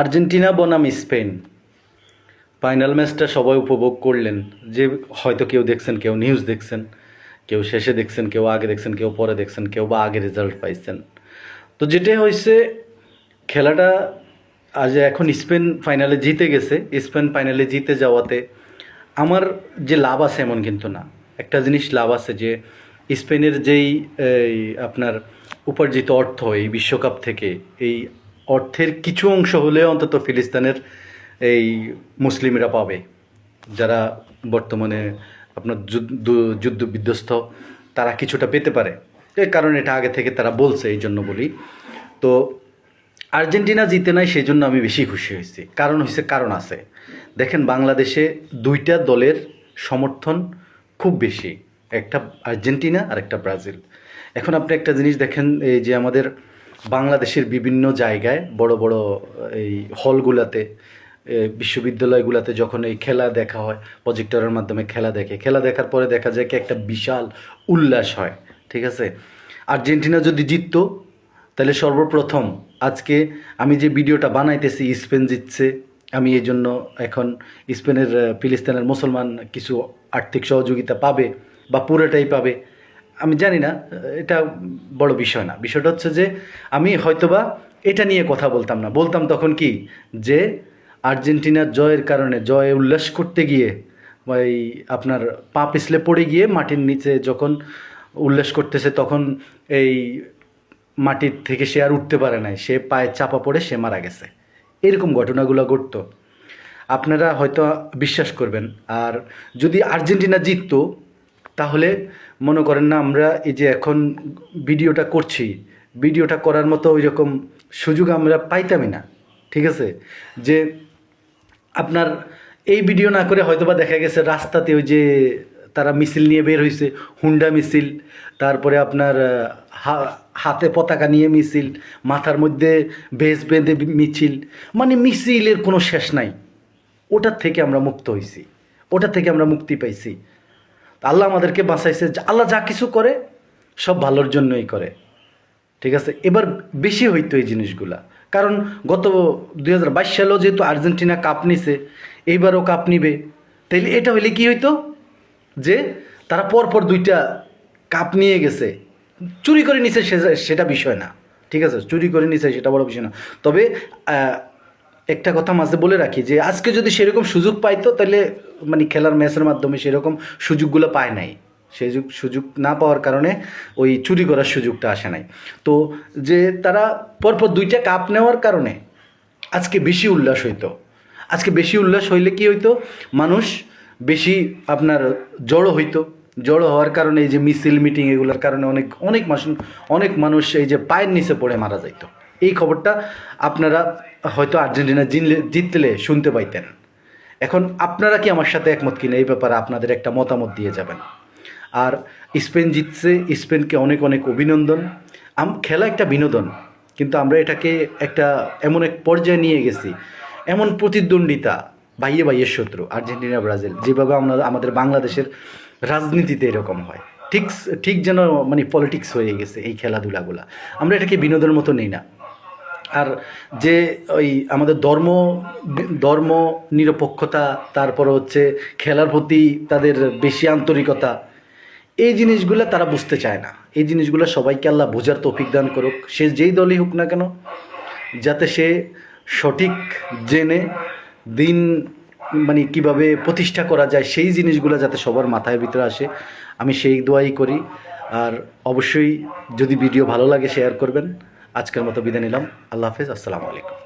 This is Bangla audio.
আর্জেন্টিনা বনাম স্পেন ফাইনাল ম্যাচটা সবাই উপভোগ করলেন। যে হয়তো কেউ দেখছেন, কেউ নিউজ দেখছেন, কেউ শেষে দেখছেন, কেউ আগে দেখছেন, কেউ পরে দেখছেন, কেউ বা আগে রেজাল্ট পাইছেন। তো যেটাই হয়েছে, খেলাটা আজ এখন স্পেন ফাইনালে জিতে গেছে। স্পেন ফাইনালে জিতে যাওয়াতে আমার যে লাভ আছে এমন কিন্তু না। একটা জিনিস লাভ আছে যে স্পেনের যেই এই আপনার উপার্জিত অর্থ এই বিশ্বকাপ থেকে, এই অর্থের কিছু অংশ হলেও অন্তত ফিলিস্তিনের এই মুসলিমরা পাবে, যারা বর্তমানে আপনার যুদ্ধ বিধ্বস্ত, তারা কিছুটা পেতে পারে। এই কারণে এটা আগে থেকে তারা বলছে, এই জন্য বলি। তো আর্জেন্টিনা জিতে নাই সেই জন্য আমি বেশি খুশি হয়েছি। কারণ আছে। দেখেন, বাংলাদেশে দুইটা দলের সমর্থন খুব বেশি, একটা আর্জেন্টিনা আর একটা ব্রাজিল। এখন আপনি একটা জিনিস দেখেন, এই যে আমাদের বাংলাদেশের বিভিন্ন জায়গায় বড় বড় এই হলগুলাতে, বিশ্ববিদ্যালয়গুলোতে যখন এই খেলা দেখা হয়, প্রজেক্টরের মাধ্যমে খেলা দেখার পরে দেখা যায় কি একটা বিশাল উল্লাস হয়। ঠিক আছে, আর্জেন্টিনা যদি জিততো তাহলে সর্বপ্রথম আজকে আমি যে ভিডিওটা বানাইতেছি, স্পেন জিতছে, আমি এই জন্য এখন স্পেনের ফিলিস্তিনের মুসলমান কিছু আর্থিক সহযোগিতা পাবে বা পুরোটাই পাবে আমি জানি না, এটা বড় বিষয় না। বিষয়টা হচ্ছে যে আমি হয়তোবা এটা নিয়ে কথা বলতাম না, বলতাম তখন কি যে আর্জেন্টিনার জয়ের কারণে, জয়ে উল্লাস করতে গিয়ে এই আপনার পা পিছলে পড়ে গিয়ে মাটির নিচে যখন উল্লাস করতেছে, তখন এই মাটির থেকে সে আর উঠতে পারে নাই, সে পায়ে চাপা পড়ে সে মারা গেছে। এরকম ঘটনাগুলো ঘটতো, আপনারা হয়তো বিশ্বাস করবেন। আর যদি আর্জেন্টিনা জিততো তাহলে মনে করেন না, আমরা এই যে এখন ভিডিওটা করছি, ভিডিওটা করার মতো ওই রকম সুযোগ আমরা পাইতামই না। ঠিক আছে, যে আপনার এই ভিডিও না করে হয়তোবা দেখা গেছে রাস্তাতে ওই যে তারা মিছিল নিয়ে বের হয়েছে, হুন্ডা মিছিল, তারপরে আপনার হাতে পতাকা নিয়ে মিছিল, মাথার মধ্যে বেশ বেঁধে মিছিল, মানে মিছিলের কোনো শেষ নাই। ওটার থেকে আমরা মুক্ত হয়েছি, ওটার থেকে আমরা মুক্তি পাইছি। আল্লাহ আমাদেরকে বাঁচাইছে। আল্লাহ যা কিছু করে সব ভালোর জন্যই করে। ঠিক আছে, এবার বেশি হইতো এই জিনিসগুলা, কারণ গত 2022 সালেও যেহেতু আর্জেন্টিনা কাপ নিছে, এইবারও কাপ নিবে। তাইলে এটা হইলে কি হইতো যে তারা পরপর দুইটা কাপ নিয়ে গেছে, চুরি করে নিছে সেটা বিষয় না। ঠিক আছে, চুরি করে নিছে সেটা বড় বিষয় না। তবে একটা কথা মাঝে বলে রাখি যে আজকে যদি সেরকম সুযোগ পাইতো, তাহলে মানে খেলার ম্যাচের মাধ্যমে সেরকম সুযোগগুলো পায় নাই। সেই সুযোগ না পাওয়ার কারণে ওই চুরি করার সুযোগটা আসে নাই। তো যে তারা পরপর দুইটা কাপ নেওয়ার কারণে আজকে বেশি উল্লাস হইতো। আজকে বেশি উল্লাস হইলে কি হইতো, মানুষ বেশি আপনার জড়ো হইতো। জড়ো হওয়ার কারণে এই যে মিছিল মিটিং এগুলোর কারণে অনেক মানুষ এই যে পায়ের নিচে পড়ে মারা যাইতো। এই খবরটা আপনারা হয়তো আর্জেন্টিনা জিতলে শুনতে পাইতেন। এখন আপনারা কি আমার সাথে একমত কিনা এই ব্যাপারে আপনাদের একটা মতামত দিয়ে যাবেন। আর স্পেন জিতছে, স্পেনকে অনেক অনেক অভিনন্দন। খেলা একটা বিনোদন, কিন্তু আমরা এটাকে একটা এমন এক পর্যায়ে নিয়ে গেছি, এমন প্রতিদ্বন্দ্বিতা, বাইয়ের শত্রু আর্জেন্টিনা ব্রাজিল, যেভাবে আমাদের বাংলাদেশের রাজনীতিতে এরকম হয়, ঠিক যেন মানে পলিটিক্স হয়ে গেছে এই খেলাধুলাগুলা। আমরা এটাকে বিনোদনের মতো নেই না। আর যে ওই আমাদের ধর্ম নিরপেক্ষতা, তারপরে হচ্ছে খেলার প্রতি তাদের বেশি আন্তরিকতা, এই জিনিসগুলো তারা বুঝতে চায় না। এই জিনিসগুলো সবাইকে আল্লাহ বোঝার তৌফিক দান করুক, সে যেই দলই হোক না কেন, যাতে সে সঠিক জেনে দিন মানে কিভাবে প্রতিষ্ঠা করা যায় সেই জিনিসগুলো যাতে সবার মাথায় ভিতরে আসে, আমি সেই দোয়াই করি। আর অবশ্যই যদি ভিডিও ভালো লাগে শেয়ার করবেন। আজকের মতো বিদায় নিলাম। আল্লাহ হাফেজ, আসসালামু আলাইকুম।